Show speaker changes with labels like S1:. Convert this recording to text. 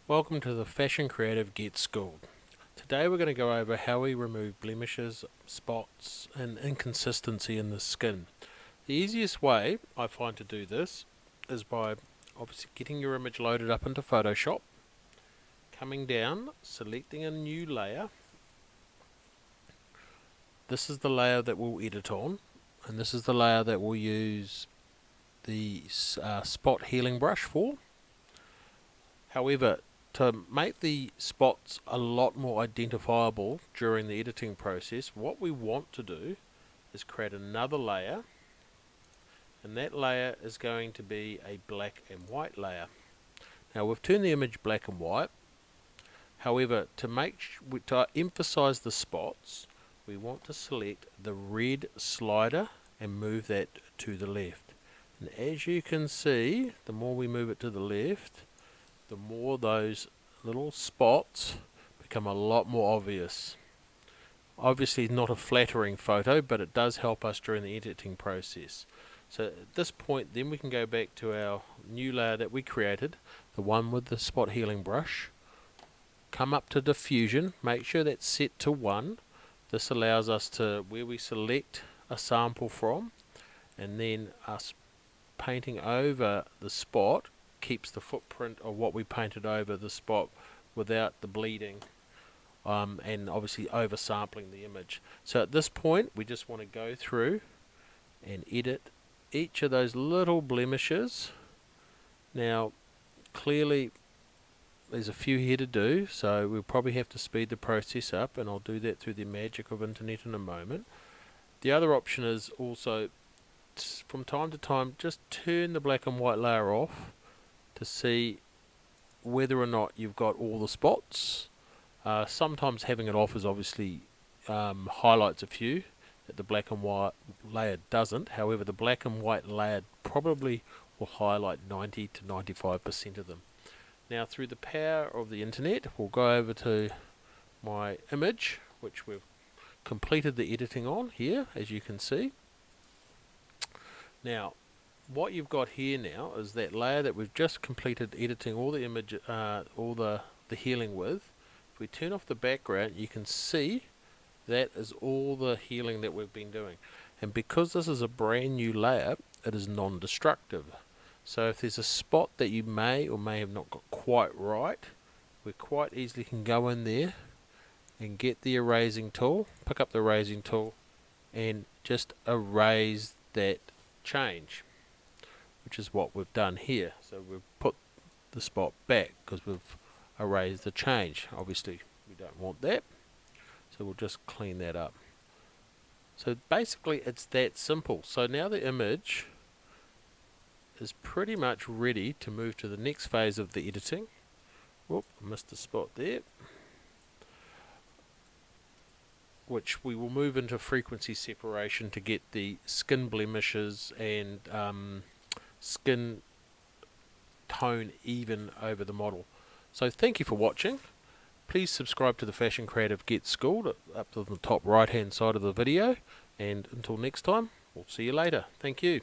S1: Welcome to the Fashion Creative Get Schooled. Today we're going to go over how we remove blemishes, spots and inconsistency in the skin. The easiest way I find to do this is by obviously getting your image loaded up into Photoshop, coming down, selecting a new layer. This is the layer that we'll edit on, and this is the layer that we'll use the spot healing brush for. However, to make the spots a lot more identifiable during the editing process, what we want to do is create another layer, and that layer is going to be a black and white layer. Now we've turned the image black and white. However, to emphasize the spots, we want to select the red slider and move that to the left. And as you can see, the more we move it to the left, the more those little spots become a lot more obvious. Obviously not a flattering photo, but it does help us during the editing process. So at this point then we can go back to our new layer that we created, the one with the spot healing brush. Come up to Diffusion, make sure that's set to 1. This allows us to, where we select a sample from, and then us painting over the spot keeps the footprint of what we painted over the spot without the bleeding and obviously oversampling the image. So at this point we just want to go through and edit each of those little blemishes. Now clearly there's a few here to do, so we'll probably have to speed the process up, and I'll do that through the magic of internet in a moment. The other option is also from time to time just turn the black and white layer off to see whether or not you've got all the spots. Sometimes having it off is obviously highlights a few that the black and white layer doesn't. However, the black and white layer probably will highlight 90 to 95% of them. Now through the power of the internet, we'll go over to my image, which we've completed the editing on here, as you can see. Now what you've got here now is that layer that we've just completed editing all the image, all the healing with. If we turn off the background, you can see that is all the healing that we've been doing. And because this is a brand new layer, it is non-destructive. So if there's a spot that you may or may have not got quite right, we quite easily can go in there and get the erasing tool, pick up the erasing tool, and just erase that change, which is what we've done here. So we've put the spot back because we've erased the change. Obviously we don't want that, so we'll just clean that up. So basically it's that simple. So now the image is pretty much ready to move to the next phase of the editing. Whoop, I missed a spot there, which we will move into frequency separation to get the skin blemishes and skin tone even over the model. So thank you for watching. Please subscribe to the Fashion Creative Get Schooled up to the top right hand side of the video, and until next time, we'll see you later. Thank you.